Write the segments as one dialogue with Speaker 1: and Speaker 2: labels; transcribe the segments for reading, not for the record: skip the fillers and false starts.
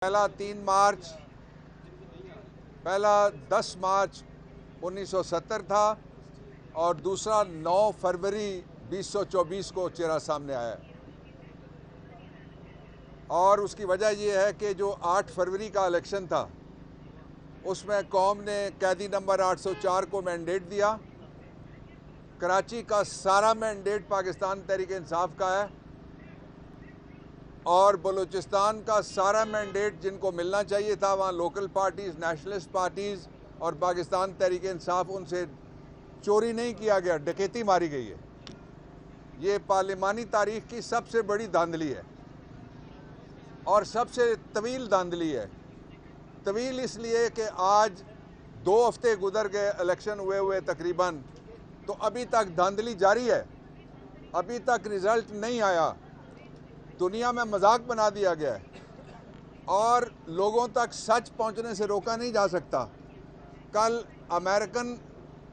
Speaker 1: पहला 3 मार्च, पहला 10 मार्च 1970 था और दूसरा 9 फरवरी 2024 को चेहरा सामने आया। और उसकी वजह यह है कि जो 8 फरवरी का इलेक्शन था उसमें कौम ने कैदी नंबर 804 को मैंडेट दिया। कराची का सारा मैंडेट पाकिस्तान तहरीक इंसाफ का है और बलूचिस्तान का सारा मैंडेट जिनको मिलना चाहिए था, वहाँ लोकल पार्टीज़, नेशनलिस्ट पार्टीज़ और पाकिस्तान तहरीक इंसाफ, उनसे चोरी नहीं किया गया, डकैती मारी गई है। ये पार्लिमानी तारीख की सबसे बड़ी धांधली है और सबसे तवील धांधली है। तवील इसलिए कि आज 2 हफ्ते गुजर गए इलेक्शन हुए तकरीबन, तो अभी तक धांधली जारी है, अभी तक रिज़ल्ट नहीं आया। दुनिया में मजाक बना दिया गया है और लोगों तक सच पहुंचने से रोका नहीं जा सकता। कल अमेरिकन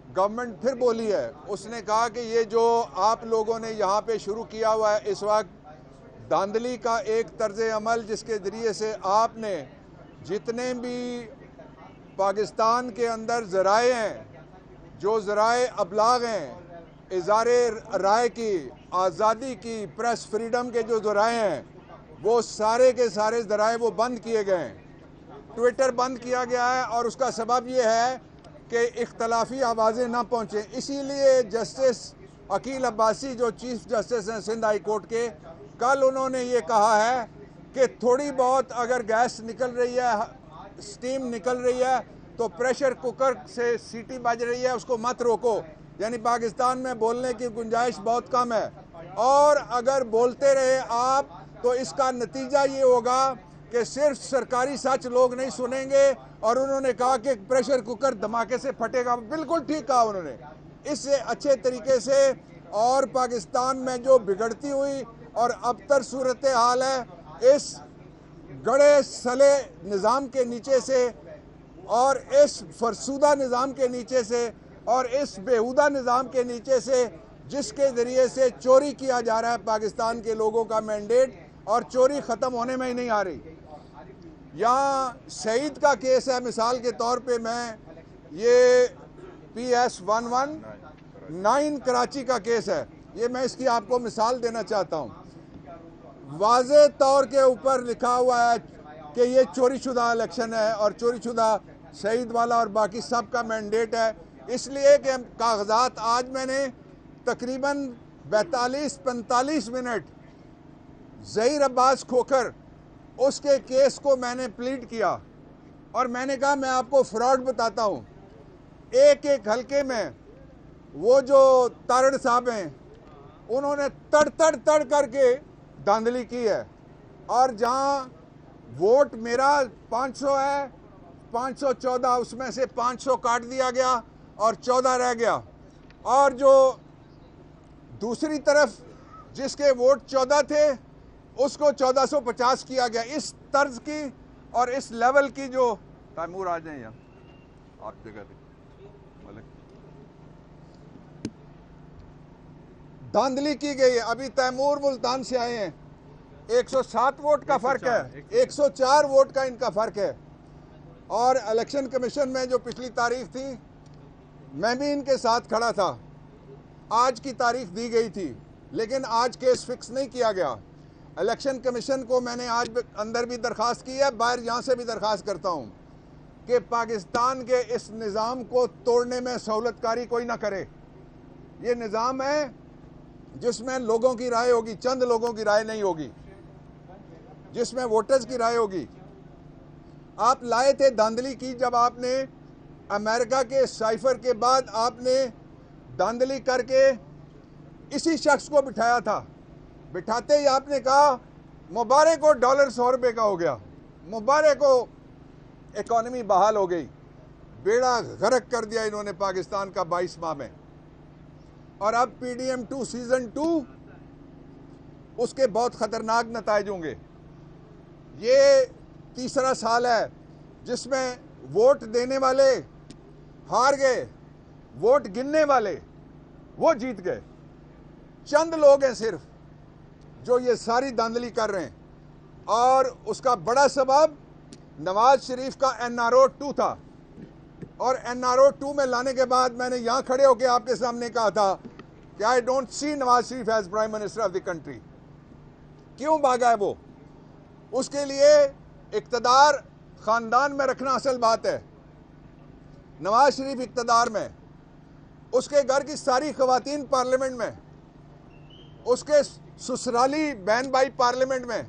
Speaker 1: गवर्नमेंट फिर बोली है, उसने कहा कि ये जो आप लोगों ने यहाँ पे शुरू किया हुआ है इस वक्त धांधली का एक तर्ज अमल, जिसके ज़रिए से आपने जितने भी पाकिस्तान के अंदर ज़राए हैं, जो ज़राए अबलाग हैं, इज़ारे राय की, आज़ादी की, प्रेस फ्रीडम के जो ज़राए हैं, वो सारे के सारे ज़राए वो बंद किए गए हैं। ट्विटर बंद किया गया है और उसका सबब ये है कि इख्तलाफी आवाज़ें ना पहुँचें। इसीलिए जस्टिस अकील अब्बासी जो चीफ जस्टिस हैं सिंध हाई कोर्ट के, कल उन्होंने ये कहा है कि थोड़ी बहुत अगर गैस निकल रही है, स्टीम निकल रही है, तो प्रेशर कुकर से सीटी बज रही है, उसको मत रोको। यानी पाकिस्तान में बोलने की गुंजाइश बहुत कम है और अगर बोलते रहे आप तो इसका नतीजा ये होगा कि सिर्फ सरकारी सच लोग नहीं सुनेंगे। और उन्होंने कहा कि प्रेशर कुकर धमाके से फटेगा, बिल्कुल ठीक कहा उन्होंने। इससे अच्छे तरीके से और पाकिस्तान में जो बिगड़ती हुई और अबतर सूरत हाल है, इस गड़े सले निज़ाम के नीचे से और इस फरसूदा निज़ाम के नीचे से और इस बेहुदा निज़ाम के नीचे से, जिसके ज़रिए से चोरी किया जा रहा है पाकिस्तान के लोगों का मैंडेट, और चोरी ख़त्म होने में ही नहीं आ रही। यहाँ सईद का केस है, मिसाल के तौर पे मैं ये PS 119 कराची का केस है, ये मैं इसकी आपको मिसाल देना चाहता हूँ। वाज़े तौर के ऊपर लिखा हुआ है कि ये चोरीशुदा इलेक्शन है और चोरीशुदा सईद वाला और बाकी सब का मैंडेट है। इसलिए कि कागजात आज मैंने तकरीबन 42-45 मिनट ज़हीर अब्बास खोखर उसके केस को मैंने प्लीड किया और मैंने कहा मैं आपको फ्रॉड बताता हूँ। एक एक हलके में वो जो तारड़ साहब हैं उन्होंने तड़ करके धांधली की है और जहाँ वोट मेरा 500 है, 514 उसमें से 500 काट दिया गया और 14 रह गया। और जो दूसरी तरफ जिसके वोट 14 थे उसको 1450 किया गया। इस तर्ज की और इस लेवल की जो तैमूर आ जाए आप जगह पे धांधली की गई है। अभी तैमूर मुल्तान से आए हैं, 107 वोट का फ़र्क है, 104 वोट का इनका फ़र्क है। और इलेक्शन कमीशन में जो पिछली तारीख थी, मैं भी इनके साथ खड़ा था। आज की तारीख दी गई थी लेकिन आज केस फिक्स नहीं किया गया। इलेक्शन कमीशन को मैंने आज अंदर भी दरख्वास्त की है, बाहर यहाँ से भी दरख्वास्त करता हूँ कि पाकिस्तान के इस निज़ाम को तोड़ने में सहूलतकारी कोई ना करे। ये निज़ाम है जिसमें लोगों की राय होगी, चंद लोगों की राय नहीं होगी, जिसमें वोटर्स की राय होगी। आप लाए थे धांधली की, जब आपने अमेरिका के साइफर के बाद आपने धांधली करके इसी शख्स को बिठाया था। बिठाते ही आपने कहा मुबारक को डॉलर 100 रुपये का हो गया, मुबारक को इकॉनमी बहाल हो गई। बेड़ा गर्क कर दिया इन्होंने पाकिस्तान का 22 माह में। और अब PDM 2 सीज़न 2 उसके बहुत ख़तरनाक नताइज होंगे। ये तीसरा साल है जिसमें वोट देने वाले हार गए, वोट गिनने वाले वो जीत गए। चंद लोग हैं सिर्फ जो ये सारी धांधली कर रहे हैं और उसका बड़ा सबब नवाज शरीफ का NRO 2 था, और NRO 2 में लाने के बाद मैंने यहां खड़े होकर आपके सामने कहा था कि I don't see Nawaz Sharif as prime minister of the country. क्यों भागा है वो? उसके लिए इक्तदार खानदान में रखना असल बात है। नवाज शरीफ इक्तदार में, उसके घर की सारी खवातीन पार्लियामेंट में, उसके ससुराली बहन भाई पार्लियामेंट में,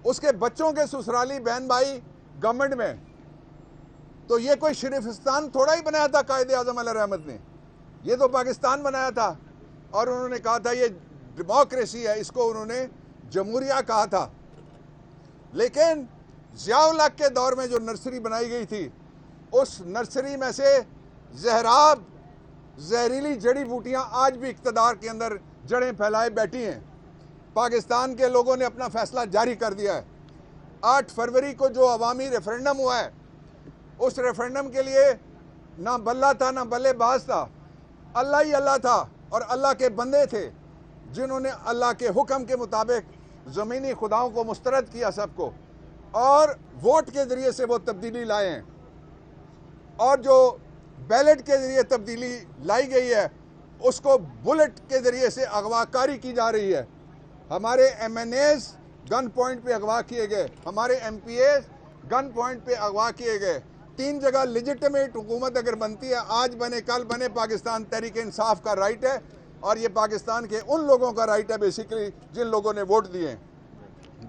Speaker 1: उसके बच्चों के ससुराली बहन भाई गवर्नमेंट में। तो ये कोई शरीफिस्तान थोड़ा ही बनाया था कायदे आजम अली रहमत ने, ये तो पाकिस्तान बनाया था। और उन्होंने कहा था ये डेमोक्रेसी है, इसको उन्होंने जमहूरिया कहा था। लेकिन ज़िया-उल हक के दौर में जो नर्सरी बनाई गई थी, उस नर्सरी में से जहराब जहरीली जड़ी बूटियां आज भी इक़्तिदार के अंदर जड़ें फैलाए बैठी हैं। पाकिस्तान के लोगों ने अपना फैसला जारी कर दिया है। 8 फरवरी को जो अवामी रेफरेंडम हुआ है, उस रेफरेंडम के लिए ना बल्ला था ना बल्लेबाज था, अल्लाह ही अल्लाह था और अल्लाह के बंदे थे जिन्होंने अल्लाह के हुक्म के मुताबिक ज़मीनी खुदाओं को मुस्तरद किया सबको, और वोट के ज़रिए से वो तब्दीली लाए हैं। और जो बैलेट के ज़रिए तब्दीली लाई गई है, उसको बुलेट के ज़रिए से अगवाकारी की जा रही है। हमारे MNAs गन पॉइंट पे अगवा किए गए, हमारे MPAs गन पॉइंट पे अगवा किए गए। 3 जगह लिजिटिमेट हुकूमत अगर बनती है, आज बने कल बने, पाकिस्तान तहरीक इंसाफ का राइट है, और ये पाकिस्तान के उन लोगों का राइट है बेसिकली जिन लोगों ने वोट दिए।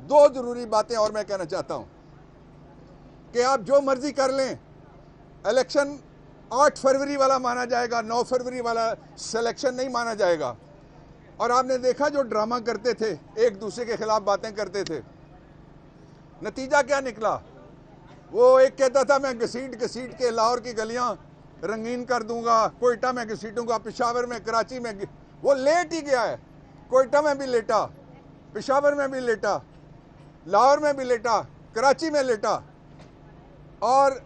Speaker 1: 2 ज़रूरी बातें और मैं कहना चाहता हूँ कि आप जो मर्जी कर लें, इलेक्शन 8 फरवरी वाला माना जाएगा, 9 फरवरी वाला सिलेक्शन नहीं माना जाएगा। और आपने देखा जो ड्रामा करते थे, एक दूसरे के खिलाफ बातें करते थे, नतीजा क्या निकला? वो एक कहता था मैं घसीट के लाहौर की गलियां रंगीन कर दूंगा, कोयटा में घसीटूंगा, पेशावर में, कराची में। वो लेट ही गया है, कोयटा में भी लेटा, पेशावर में भी लेटा, लाहौर में भी लेटा, कराची में लेटा, और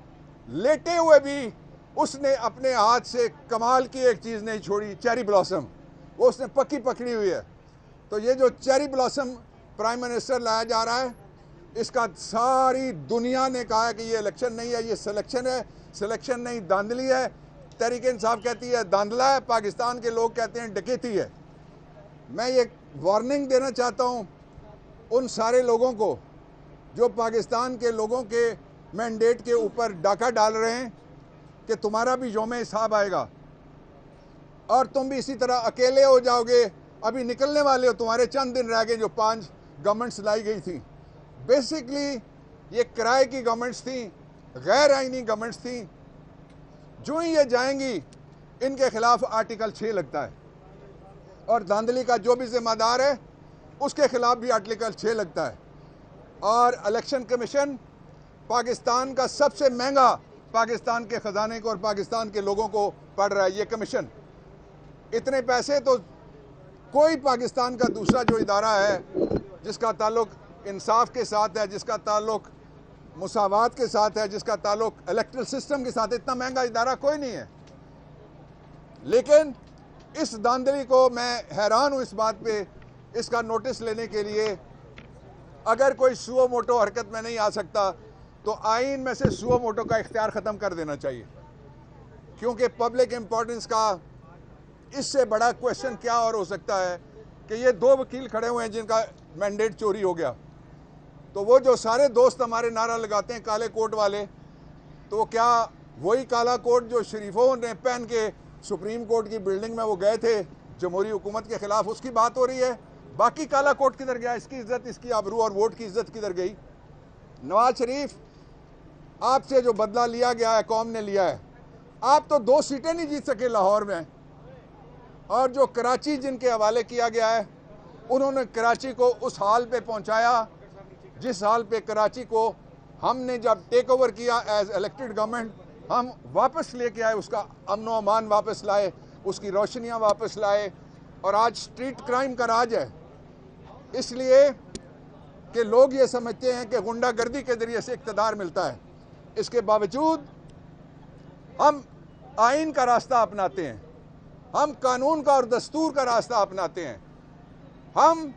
Speaker 1: लेटे हुए भी उसने अपने हाथ से कमाल की एक चीज़ नहीं छोड़ी, चेरी ब्लॉसम, वो उसने पक्की पकड़ी हुई है। तो ये जो चेरी ब्लॉसम प्राइम मिनिस्टर लाया जा रहा है, इसका सारी दुनिया ने कहा है कि ये इलेक्शन नहीं है, ये सिलेक्शन है। सिलेक्शन नहीं, धांधली है। तहरीक इंसाफ कहती है धांधला है, पाकिस्तान के लोग कहते हैं डकैती है। मैं ये वार्निंग देना चाहता हूँ उन सारे लोगों को जो पाकिस्तान के लोगों के मैंडेट के ऊपर डाका डाल रहे हैं कि तुम्हारा भी यौम हिसाब आएगा और तुम भी इसी तरह अकेले हो जाओगे। अभी निकलने वाले हो, तुम्हारे चंद दिन रह गए जो 5 गवर्नमेंट्स लाई गई थी। बेसिकली ये किराए की गवर्नमेंट्स थी, गैर आइनी गवर्नमेंट्स थी। जो ही ये जाएंगी, इनके खिलाफ आर्टिकल 6 लगता है, और धांधली का जो भी जिम्मेदार है उसके खिलाफ भी आर्टिकल 6 लगता है। और इलेक्शन कमीशन पाकिस्तान का सबसे महंगा पाकिस्तान के ख़जाने को और पाकिस्तान के लोगों को पड़ रहा है। ये कमीशन, इतने पैसे तो कोई पाकिस्तान का दूसरा जो इदारा है जिसका ताल्लुक इंसाफ के साथ है, जिसका ताल्लुक मुसावात के साथ है, जिसका ताल्लुक इलेक्ट्रल सिस्टम के साथ, इतना महंगा इदारा कोई नहीं है। लेकिन इस धांधली को मैं हैरान हूँ इस बात पे, इसका नोटिस लेने के लिए अगर कोई सुओ मोटो हरकत में नहीं आ सकता तो आइन में से सुओ मोटो का इख्तियार ख़त्म कर देना चाहिए, क्योंकि पब्लिक इम्पोर्टेंस का इससे बड़ा क्वेश्चन क्या और हो सकता है कि ये 2 वकील खड़े हुए हैं जिनका मैंडेट चोरी हो गया। तो वो जो सारे दोस्त हमारे नारा लगाते हैं काले कोट वाले, तो क्या वही काला कोट जो शरीफों ने पहन के सुप्रीम कोर्ट की बिल्डिंग में वो गए थे जमहूरी हुकूमत के ख़िलाफ़, उसकी बात हो रही है? बाकी काला कोट किधर गया? इसकी इज़्ज़त, इसकी आबरू और वोट की इज़्ज़त किधर गई? नवाज शरीफ, आपसे जो बदला लिया गया है, कौम ने लिया है। आप तो 2 सीटें नहीं जीत सके लाहौर में, और जो कराची जिनके हवाले किया गया है, उन्होंने कराची को उस हाल पे पहुंचाया जिस हाल पे कराची को हमने जब टेक ओवर किया एज इलेक्टेड गवर्नमेंट, हम वापस लेके आए, उसका अमन व अमान वापस लाए, उसकी रोशनियां वापस लाए, और आज स्ट्रीट क्राइम का राज है। इसलिए कि लोग ये समझते हैं कि गुंडागर्दी के ज़रिए से इक़्तिदार मिलता है। इसके बावजूद हम आइन का रास्ता अपनाते हैं, हम कानून का और दस्तूर का रास्ता अपनाते हैं, हम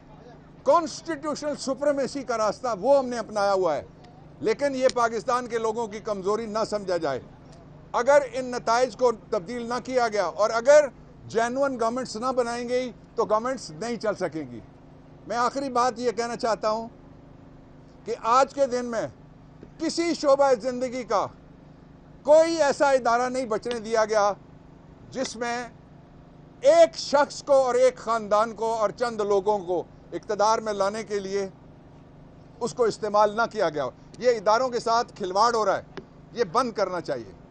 Speaker 1: कॉन्स्टिट्यूशनल सुप्रीमेसी का रास्ता वो हमने अपनाया हुआ है। लेकिन ये पाकिस्तान के लोगों की कमज़ोरी ना समझा जाए। अगर इन नताइज को तब्दील ना किया गया और अगर जेन्युइन गवर्नमेंट्स ना बनाई गई तो गवर्नमेंट्स नहीं चल सकेंगी। मैं आखिरी बात ये कहना चाहता हूँ कि आज के दिन में किसी शोबा ज़िंदगी का कोई ऐसा इदारा नहीं बचने दिया गया जिसमें एक शख्स को और एक ख़ानदान को और चंद लोगों को इक़्तिदार में लाने के लिए उसको इस्तेमाल ना किया गया। ये इदारों के साथ खिलवाड़ हो रहा है, ये बंद करना चाहिए।